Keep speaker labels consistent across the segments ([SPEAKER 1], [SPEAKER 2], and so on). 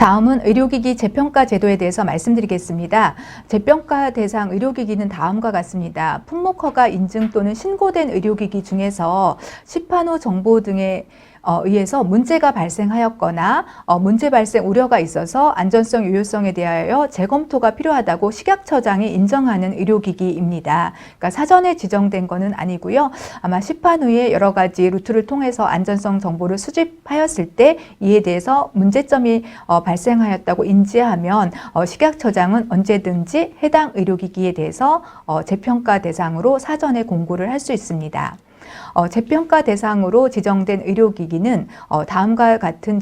[SPEAKER 1] 다음은 의료기기 재평가 제도에 대해서 말씀드리겠습니다. 재평가 대상 의료기기는 다음과 같습니다. 품목허가 인증 또는 신고된 의료기기 중에서 시판 후 정보 등에 의해서 문제가 발생하였거나 문제 발생 우려가 있어서 안전성, 유효성에 대하여 재검토가 필요하다고 식약처장이 인정하는 의료기기입니다. 그러니까 사전에 지정된 것은 아니고요. 아마 시판 후에 여러 가지 루트를 통해서 안전성 정보를 수집하였을 때 이에 대해서 문제점이 발생하였다고 인지하면 식약처장은 언제든지 해당 의료기기에 대해서 재평가 대상으로 사전에 공고를 할 수 있습니다. 재평가 대상으로 지정된 의료기기는 다음과 같은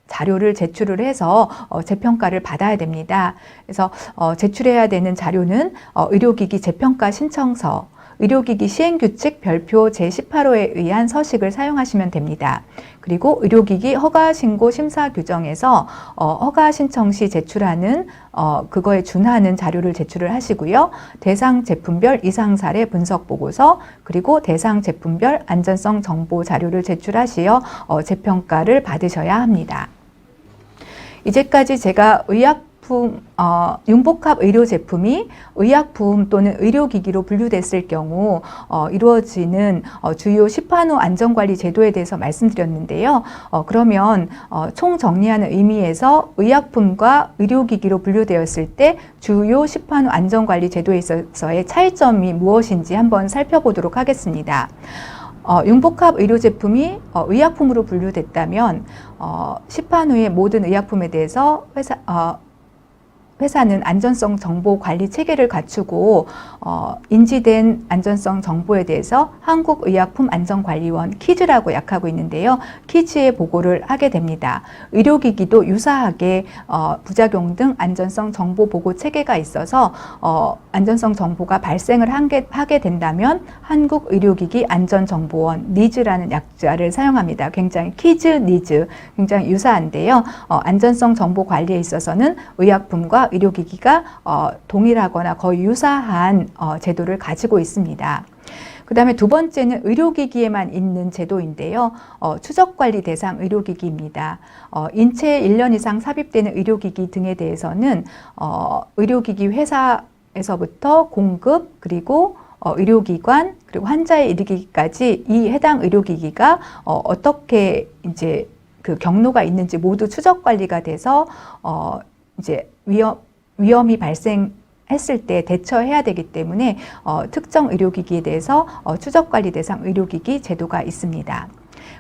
[SPEAKER 1] 자료를 제출을 해서 재평가를 받아야 됩니다. 그래서 제출해야 되는 자료는 의료기기 재평가 신청서, 의료기기 시행규칙 별표 제18호에 의한 서식을 사용하시면 됩니다. 그리고 의료기기 허가신고 심사 규정에서 허가 신청 시 제출하는 그거에 준하는 자료를 제출을 하시고요. 대상 제품별 이상 사례 분석 보고서 그리고 대상 제품별 안전성 정보 자료를 제출하시어 재평가를 받으셔야 합니다. 이제까지 제가 융복합 의료제품이 의약품 또는 의료기기로 분류됐을 경우 이루어지는 주요 시판 후 안전관리 제도에 대해서 말씀드렸는데요. 그러면 총정리하는 의미에서 의약품과 의료기기로 분류되었을 때 주요 시판 후 안전관리 제도에 있어서의 차이점이 무엇인지 한번 살펴보도록 하겠습니다. 융복합 의료제품이 의약품으로 분류됐다면 시판 후에 모든 의약품에 대해서 회사는 안전성 정보 관리 체계를 갖추고 인지된 안전성 정보에 대해서 한국의약품안전관리원 키즈라고 약하고 있는데요. 키즈에 보고를 하게 됩니다. 의료기기도 유사하게 부작용 등 안전성 정보 보고 체계가 있어서 안전성 정보가 발생을 하게 된다면 한국의료기기 안전정보원 니즈라는 약자를 사용합니다. 굉장히 키즈, 니즈 굉장히 유사한데요. 안전성 정보 관리에 있어서는 의약품과 의료기기가 동일하거나 거의 유사한 제도를 가지고 있습니다. 그 다음에 두 번째는 의료기기에만 있는 제도인데요. 추적관리 대상 의료기기입니다. 인체에 1년 이상 삽입되는 의료기기 등에 대해서는 의료기기 회사에서부터 공급 그리고 의료기관 그리고 환자에 이르기까지 이 해당 의료기기가 어떻게 이제 그 경로가 있는지 모두 추적 관리가 돼서 이제 위험이 발생했을 때 대처해야 되기 때문에 특정 의료기기에 대해서 추적관리 대상 의료기기 제도가 있습니다.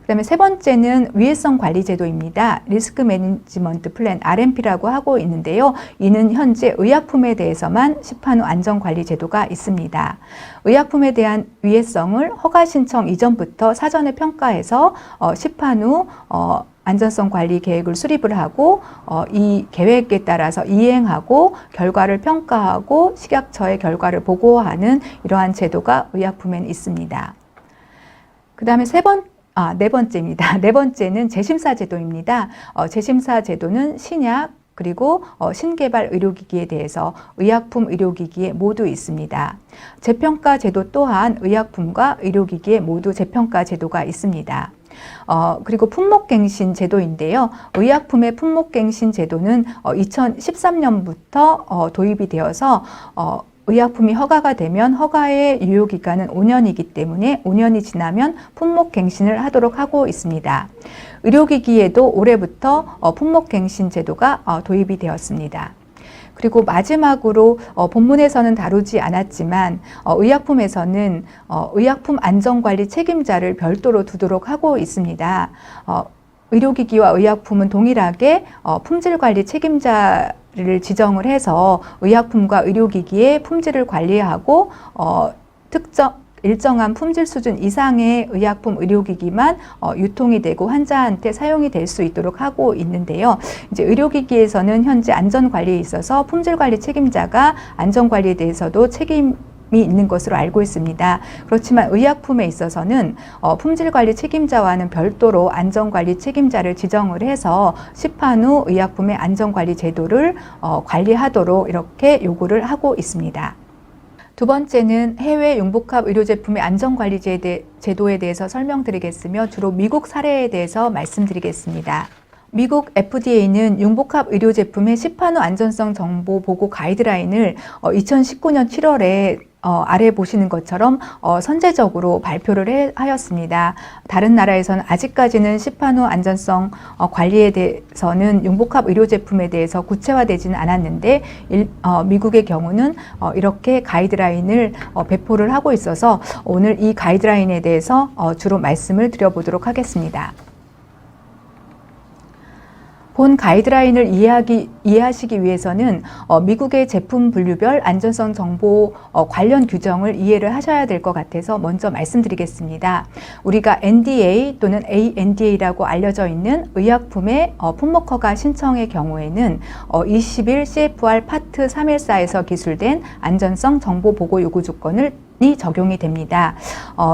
[SPEAKER 1] 그 다음에 세 번째는 위해성 관리 제도입니다. 리스크 매니지먼트 플랜 RMP라고 하고 있는데요. 이는 현재 의약품에 대해서만 시판 후 안전관리 제도가 있습니다. 의약품에 대한 위해성을 허가 신청 이전부터 사전에 평가해서 시판 후 안전성 관리 계획을 수립을 하고 이 계획에 따라서 이행하고 결과를 평가하고 식약처에 결과를 보고하는 이러한 제도가 의약품에는 있습니다. 그 다음에 네 번째입니다. 네 번째는 재심사 제도입니다. 재심사 제도는 신약 그리고 신개발 의료기기에 대해서 의약품 의료기기에 모두 있습니다. 재평가 제도 또한 의약품과 의료기기에 모두 재평가 제도가 있습니다. 그리고 품목갱신 제도인데요. 의약품의 품목갱신 제도는 2013년부터 도입이 되어서 의약품이 허가가 되면 허가의 유효기간은 5년이기 때문에 5년이 지나면 품목갱신을 하도록 하고 있습니다. 의료기기에도 올해부터 품목갱신 제도가 도입이 되었습니다. 그리고 마지막으로 본문에서는 다루지 않았지만 의약품에서는 의약품 안전관리 책임자를 별도로 두도록 하고 있습니다. 의료기기와 의약품은 동일하게 품질관리 책임자를 지정을 해서 의약품과 의료기기의 품질을 관리하고 일정한 품질 수준 이상의 의약품 의료기기만 유통이 되고 환자한테 사용이 될 수 있도록 하고 있는데요. 이제 의료기기에서는 현재 안전관리에 있어서 품질관리 책임자가 안전관리에 대해서도 책임이 있는 것으로 알고 있습니다. 그렇지만 의약품에 있어서는 품질관리 책임자와는 별도로 안전관리 책임자를 지정을 해서 시판 후 의약품의 안전관리 제도를 관리하도록 이렇게 요구를 하고 있습니다. 두 번째는 해외 융복합 의료제품의 안전관리 제도에 대해서 설명드리겠으며 주로 미국 사례에 대해서 말씀드리겠습니다. 미국 FDA는 융복합 의료 제품의 시판후 안전성 정보 보고 가이드라인을 2019년 7월에 아래 보시는 것처럼 선제적으로 발표를 하였습니다. 다른 나라에서는 아직까지는 시판후 안전성 관리에 대해서는 융복합 의료 제품에 대해서 구체화되지는 않았는데 미국의 경우는 이렇게 가이드라인을 배포를 하고 있어서 오늘 이 가이드라인에 대해서 주로 말씀을 드려보도록 하겠습니다. 본 가이드라인을 이해하시기 위해서는 미국의 제품 분류별 안전성 정보 관련 규정을 이해를 하셔야 될 것 같아서 먼저 말씀드리겠습니다. 우리가 NDA 또는 ANDA라고 알려져 있는 의약품의 품목 허가 신청의 경우에는 20일 CFR 파트 314에서 기술된 안전성 정보 보고 요구 조건을 적용이 됩니다.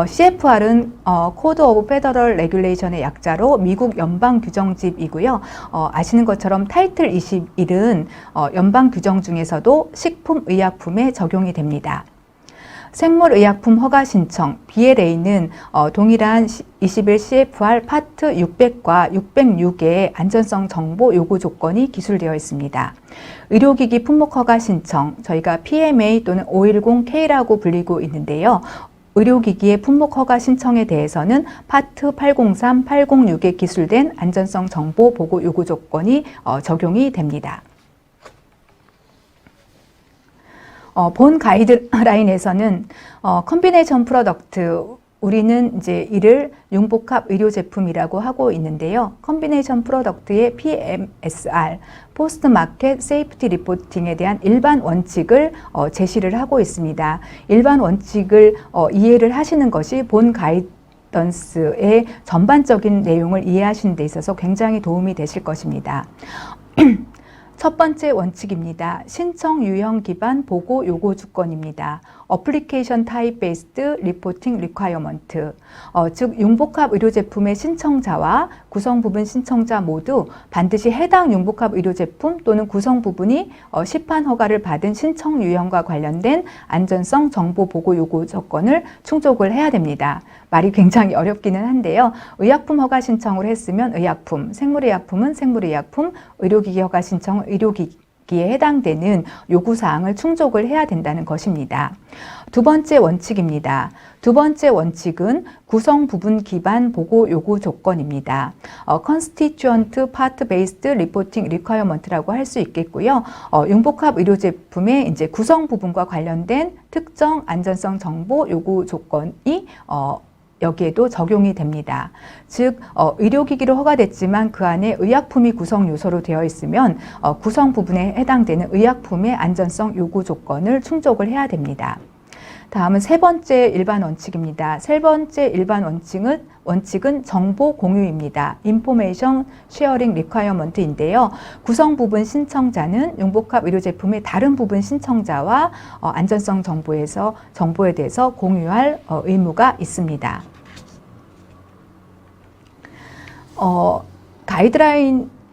[SPEAKER 1] CFR은 Code of Federal Regulation의 약자로 미국 연방 규정집이고요. 아시는 것처럼 타이틀 21은 연방 규정 중에서도 식품의약품에 적용이 됩니다. 생물의약품 허가 신청 BLA는 동일한 21 CFR 파트 600과 606의 안전성 정보 요구 조건이 기술되어 있습니다. 의료기기 품목 허가 신청, 저희가 PMA 또는 510K라고 불리고 있는데요. 의료기기의 품목 허가 신청에 대해서는 파트 803, 806에 기술된 안전성 정보 보고 요구 조건이 적용이 됩니다. 본 가이드라인에서는 컨비네이션 프로덕트, 우리는 이제 이를 융복합 의료 제품이라고 하고 있는데요. 컨비네이션 프로덕트의 PMSR, 포스트 마켓 세이프티 리포팅에 대한 일반 원칙을 제시를 하고 있습니다. 일반 원칙을 이해를 하시는 것이 본 가이던스의 전반적인 내용을 이해하시는 데 있어서 굉장히 도움이 되실 것입니다. 첫 번째 원칙입니다. 신청 유형 기반 보고 요구 조건입니다. 어플리케이션 타입 베이스드 리포팅 리콰이어먼트, 즉 융복합 의료 제품의 신청자와 구성 부분 신청자 모두 반드시 해당 융복합 의료 제품 또는 구성 부분이 시판 허가를 받은 신청 유형과 관련된 안전성 정보 보고 요구 조건을 충족을 해야 됩니다. 말이 굉장히 어렵기는 한데요. 의약품 허가 신청을 했으면 의약품, 생물의약품은 생물의약품, 의료기기 허가 신청은 의료기기에 해당되는 요구사항을 충족을 해야 된다는 것입니다. 두 번째 원칙입니다. 두 번째 원칙은 구성 부분 기반 보고 요구 조건입니다. Constituent Part Based Reporting Requirement라고 할 수 있겠고요. 융복합 의료 제품의 이제 구성 부분과 관련된 특정 안전성 정보 요구 조건이 여기에도 적용이 됩니다. 즉 의료기기로 허가됐지만 그 안에 의약품이 구성 요소로 되어 있으면 구성 부분에 해당되는 의약품의 안전성 요구 조건을 충족을 해야 됩니다. 다음은 세 번째 일반 원칙입니다. 세 번째 일반 원칙은 정보 공유입니다. Information Sharing Requirement인데요. 구성 부분 신청자는 융복합 의료 제품의 다른 부분 신청자와 안전성 정보에 대해서 공유할 의무가 있습니다.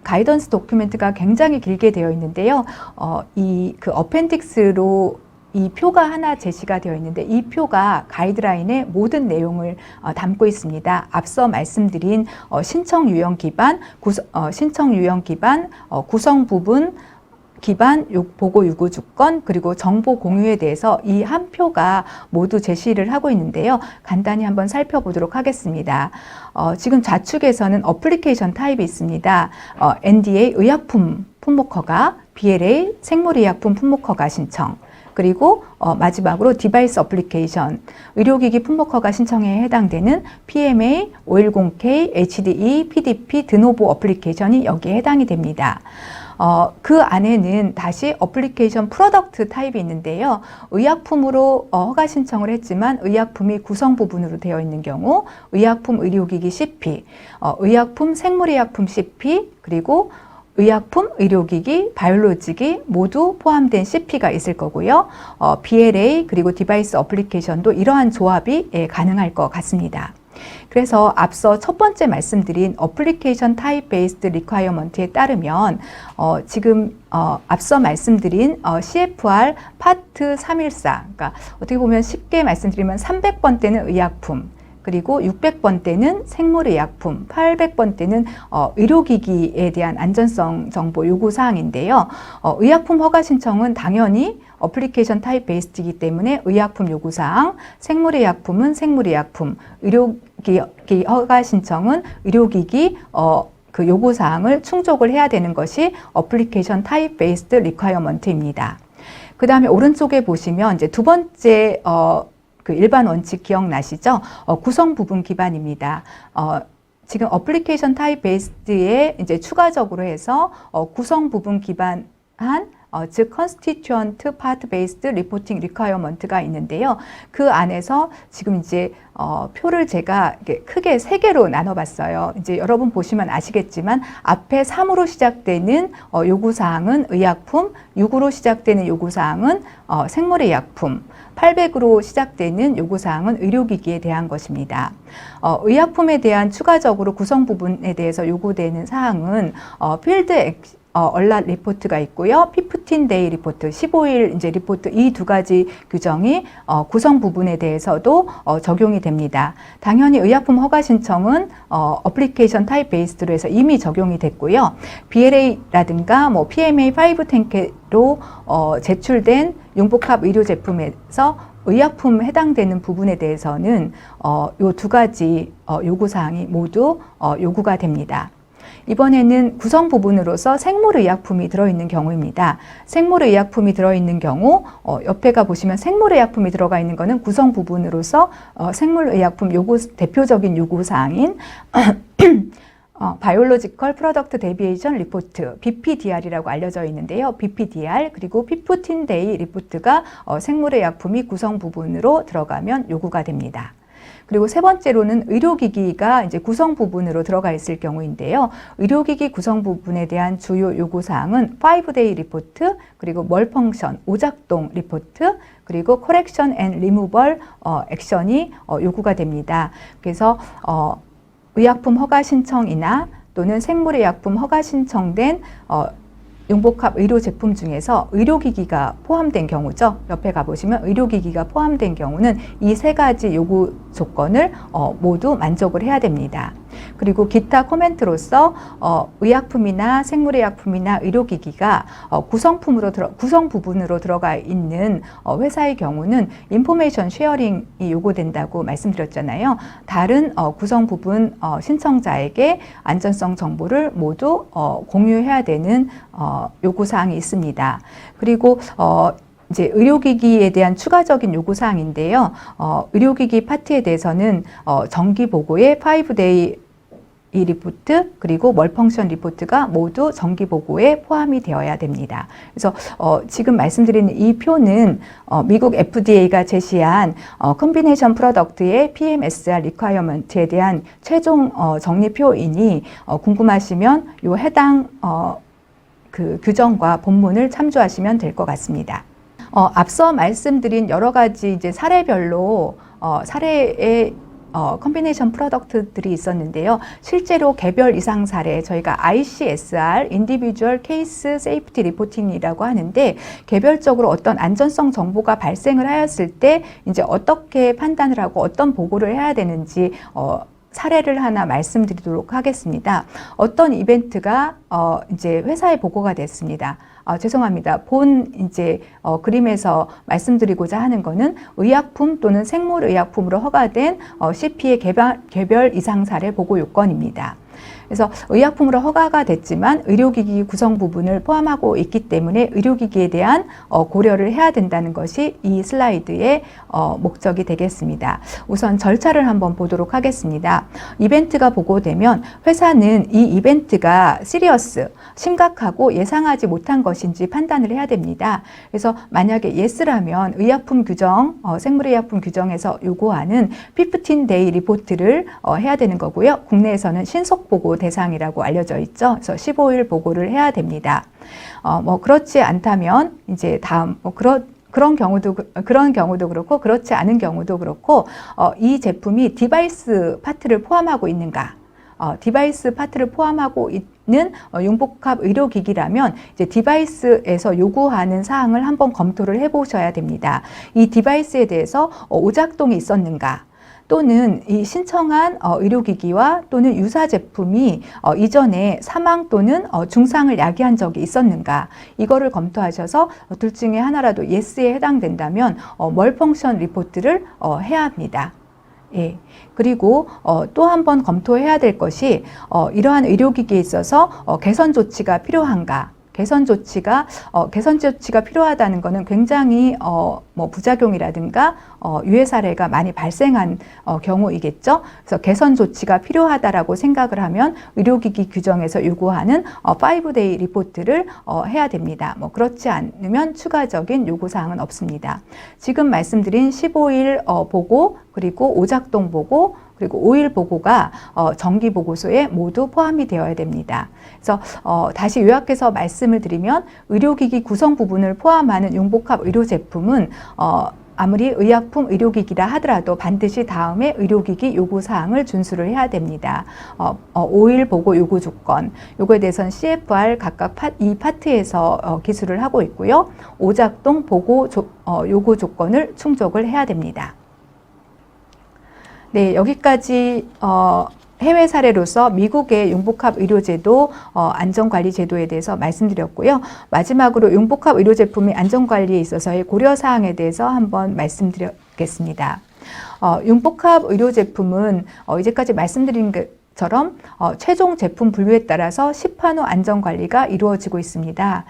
[SPEAKER 1] 가이던스 도큐멘트가 굉장히 길게 되어 있는데요. 그 어펜딕스로 이 표가 하나 제시가 되어 있는데 이 표가 가이드라인의 모든 내용을 담고 있습니다. 앞서 말씀드린 신청 유형 기반, 구성 부분 기반 보고 요구 조건 그리고 정보 공유에 대해서 이 한 표가 모두 제시를 하고 있는데요. 간단히 한번 살펴보도록 하겠습니다. 지금 좌측에서는 어플리케이션 타입이 있습니다. NDA 의약품 품목 허가, BLA 생물의약품 품목 허가 신청, 그리고 마지막으로 디바이스 어플리케이션, 의료기기 품목 허가 신청에 해당되는 PMA, 510K, HDE, PDP, 드노보 어플리케이션이 여기에 해당이 됩니다. 그 안에는 다시 어플리케이션 프로덕트 타입이 있는데요. 의약품으로 허가 신청을 했지만 의약품이 구성 부분으로 되어 있는 경우 의약품 의료기기 CP, 의약품 생물의약품 CP, 그리고 의약품, 의료기기, 바이올로지기 모두 포함된 CP가 있을 거고요. BLA 그리고 디바이스 어플리케이션도 이러한 조합이 가능할 것 같습니다. 그래서 앞서 첫 번째 말씀드린 어플리케이션 타입 베이스드 리콰이어먼트에 따르면 지금 앞서 말씀드린 CFR 파트 314, 그러니까 어떻게 보면 쉽게 말씀드리면 300번대는 의약품, 그리고 600번대는 생물의약품, 800번대는 의료기기에 대한 안전성 정보 요구사항인데요. 의약품 허가 신청은 당연히 어플리케이션 타입 베이스이기 때문에 의약품 요구사항, 생물의약품은 생물의약품, 의료기기 허가 신청은 의료기기 그 요구사항을 충족을 해야 되는 것이 어플리케이션 타입 베이스드 리퀘어먼트입니다. 그 다음에 오른쪽에 보시면 이제 두 번째 그 일반 원칙 기억나시죠? 구성 부분 기반입니다. 지금 어플리케이션 타입 베이스드에 이제 추가적으로 해서 구성 부분 기반한 즉 constituent part based reporting requirement가 있는데요. 그 안에서 지금 이제 표를 제가 크게 세 개로 나눠봤어요. 이제 여러분 보시면 아시겠지만 앞에 3으로 시작되는 요구사항은 의약품, 6으로 시작되는 요구사항은 생물의약품, 800으로 시작되는 요구사항은 의료기기에 대한 것입니다. 의약품에 대한 추가적으로 구성 부분에 대해서 요구되는 사항은 필드 얼랏 리포트가 있고요. 15데이 리포트, 15일 이제 리포트 이 두 가지 규정이 구성 부분에 대해서도 적용이 됩니다. 당연히 의약품 허가 신청은 어플리케이션 타입 베이스드로 해서 이미 적용이 됐고요. BLA라든가 뭐 PMA 510K로 제출된 융복합 의료 제품에서 의약품 해당되는 부분에 대해서는 요 두 가지 요구사항이 모두 요구가 됩니다. 이번에는 구성 부분으로서 생물의약품이 들어있는 경우입니다. 생물의약품이 들어있는 경우 옆에가 보시면 생물의약품이 들어가 있는 것은 구성 부분으로서 생물의약품 대표적인 요구사항인 바이올로지컬 프로덕트 데비에이션 리포트 BPDR이라고 알려져 있는데요. BPDR 그리고 15데이 리포트가 생물의약품이 구성 부분으로 들어가면 요구가 됩니다. 그리고 세 번째로는 의료기기가 이제 구성 부분으로 들어가 있을 경우인데요. 의료기기 구성 부분에 대한 주요 요구사항은 5데이 리포트, 그리고 멀펑션, 오작동 리포트, 그리고 커렉션 앤 리무벌 액션이 요구가 됩니다. 그래서 의약품 허가 신청이나 또는 생물의약품 허가 신청된 융복합 의료 제품 중에서 의료기기가 포함된 경우죠. 옆에 가보시면 의료기기가 포함된 경우는 이 세 가지 요구 조건을 모두 만족을 해야 됩니다. 그리고 기타 코멘트로서 의약품이나 생물의약품이나 의료기기가 구성 부분으로 들어가 있는 회사의 경우는 인포메이션 쉐어링이 요구된다고 말씀드렸잖아요. 다른 구성 부분 신청자에게 안전성 정보를 모두 공유해야 되는 요구사항이 있습니다. 그리고 이제 의료기기에 대한 추가적인 요구사항인데요. 의료기기 파트에 대해서는 정기보고에 5데이 이 리포트 그리고 멀펑션 리포트가 모두 정기보고에 포함이 되어야 됩니다. 그래서 지금 말씀드리는 이 표는 미국 FDA가 제시한 컨비네이션 프로덕트의 PMSR 리퀘어먼트에 대한 최종 정리표이니 궁금하시면 이 해당 그 규정과 본문을 참조하시면 될 것 같습니다. 앞서 말씀드린 여러 가지 이제 사례별로 사례의 컨비네이션 프로덕트들이 있었는데요. 실제로 개별 이상 사례 저희가 ICSR, Individual Case Safety Reporting이라고 하는데 개별적으로 어떤 안전성 정보가 발생을 하였을 때 이제 어떻게 판단을 하고 어떤 보고를 해야 되는지 사례를 하나 말씀드리도록 하겠습니다. 어떤 이벤트가 이제 회사에 보고가 됐습니다. 죄송합니다. 본 이제 그림에서 말씀드리고자 하는 거는 의약품 또는 생물의약품으로 허가된 CP의 개별 이상 사례 보고 요건입니다. 그래서 의약품으로 허가가 됐지만 의료기기 구성 부분을 포함하고 있기 때문에 의료기기에 대한 고려를 해야 된다는 것이 이 슬라이드의 목적이 되겠습니다. 우선 절차를 한번 보도록 하겠습니다. 이벤트가 보고되면 회사는 이 이벤트가 시리어스, 심각하고 예상하지 못한 것인지 판단을 해야 됩니다. 그래서 만약에 yes라면 의약품 규정, 생물의약품 규정에서 요구하는 15데이 리포트를 해야 되는 거고요. 국내에서는 신속보고 대상이라고 알려져 있죠. 그래서 15일 보고를 해야 됩니다. 그렇지 않다면 이제 다음 그런 경우도 그렇고 그렇지 않은 경우도 그렇고 이 제품이 디바이스 파트를 포함하고 있는가? 디바이스 파트를 포함하고 있는 융복합 의료기기라면 이제 디바이스에서 요구하는 사항을 한번 검토를 해보셔야 됩니다. 이 디바이스에 대해서 오작동이 있었는가? 또는 이 신청한 의료기기와 또는 유사 제품이 이전에 사망 또는 중상을 야기한 적이 있었는가, 이거를 검토하셔서 둘 중에 하나라도 yes에 해당된다면 멀펑션 리포트를 해야 합니다. 예. 그리고 또 한 번 검토해야 될 것이 이러한 의료기기에 있어서 개선 조치가 필요한가. 개선 조치가 필요하다는 것은 굉장히 뭐 부작용이라든가 유해 사례가 많이 발생한 경우이겠죠. 그래서 개선 조치가 필요하다라고 생각을 하면 의료기기 규정에서 요구하는 5day 리포트를 해야 됩니다. 뭐 그렇지 않으면 추가적인 요구 사항은 없습니다. 지금 말씀드린 15일 보고, 그리고 오작동 보고, 그리고 5일 보고가 정기 보고서에 모두 포함이 되어야 됩니다. 그래서 다시 요약해서 말씀을 드리면, 의료기기 구성 부분을 포함하는 융복합 의료 제품은 아무리 의약품 의료기기라 하더라도 반드시 다음에 의료기기 요구사항을 준수를 해야 됩니다. 5일 보고 요구 조건, 요거에 대해서는 CFR 각각 이 파트에서 기술을 하고 있고요. 오작동 보고 요구 조건을 충족을 해야 됩니다. 네, 여기까지 해외 사례로서 미국의 융복합 의료제도 안전관리 제도에 대해서 말씀드렸고요. 마지막으로 융복합 의료제품의 안전관리에 있어서의 고려사항에 대해서 한번 말씀드리겠습니다. 융복합 의료제품은 이제까지 말씀드린 처럼 최종 제품 분류에 따라서 시판 후 안전관리가 이루어지고 있습니다.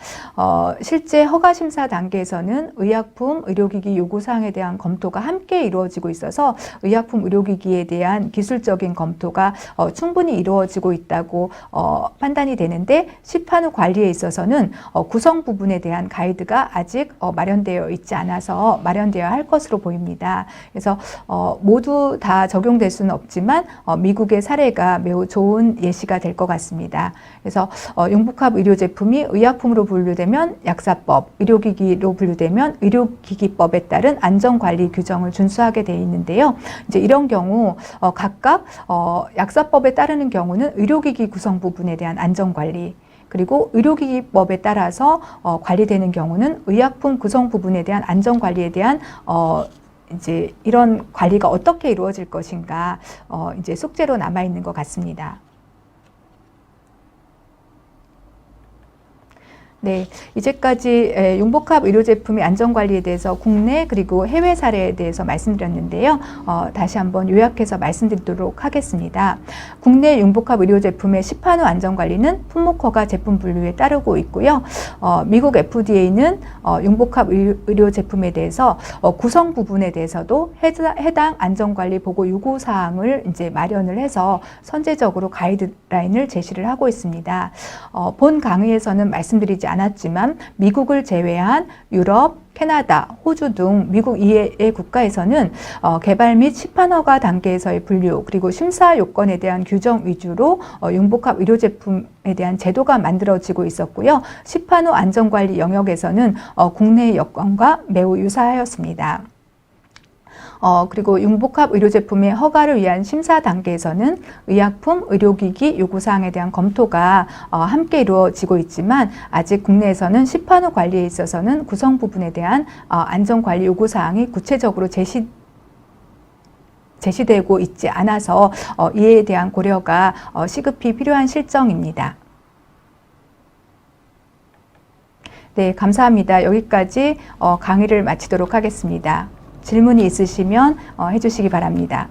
[SPEAKER 1] 실제 허가심사 단계에서는 의약품, 의료기기 요구사항에 대한 검토가 함께 이루어지고 있어서 의약품, 의료기기에 대한 기술적인 검토가 충분히 이루어지고 있다고 판단이 되는데, 시판 후 관리에 있어서는 구성 부분에 대한 가이드가 아직 마련되어 있지 않아서 마련되어야 할 것으로 보입니다. 그래서 모두 다 적용될 수는 없지만 미국의 사례가 매우 좋은 예시가 될 것 같습니다. 그래서 융복합 의료제품이 의약품으로 분류되면 약사법, 의료기기로 분류되면 의료기기법에 따른 안전관리 규정을 준수하게 되어 있는데요. 이제 이런 경우 각각 약사법에 따르는 경우는 의료기기 구성 부분에 대한 안전관리, 그리고 의료기기법에 따라서 관리되는 경우는 의약품 구성 부분에 대한 안전관리에 대한 이제 이런 관리가 어떻게 이루어질 것인가 이제 숙제로 남아 있는 것 같습니다. 네, 이제까지 융복합 의료제품의 안전관리에 대해서 국내 그리고 해외 사례에 대해서 말씀드렸는데요. 다시 한번 요약해서 말씀드리도록 하겠습니다. 국내 융복합 의료제품의 시판 후 안전관리는 품목허가 제품 분류에 따르고 있고요. 미국 FDA는 융복합 의료제품에 대해서 구성 부분에 대해서도 해당 안전관리 보고 요구사항을 이제 마련을 해서 선제적으로 가이드라인을 제시를 하고 있습니다. 본 강의에서는 말씀드리지 않았지만 미국을 제외한 유럽, 캐나다, 호주 등 미국 이외의 국가에서는 개발 및 시판 허가 단계에서의 분류, 그리고 심사 요건에 대한 규정 위주로 융복합 의료제품에 대한 제도가 만들어지고 있었고요. 시판 후 안전관리 영역에서는 국내의 여건과 매우 유사하였습니다. 그리고 융복합 의료제품의 허가를 위한 심사 단계에서는 의약품, 의료기기 요구사항에 대한 검토가 함께 이루어지고 있지만, 아직 국내에서는 시판 후 관리에 있어서는 구성 부분에 대한 안전관리 요구사항이 구체적으로 제시되고 있지 않아서 이에 대한 고려가 시급히 필요한 실정입니다. 네, 감사합니다. 여기까지 강의를 마치도록 하겠습니다. 질문이 있으시면 해주시기 바랍니다.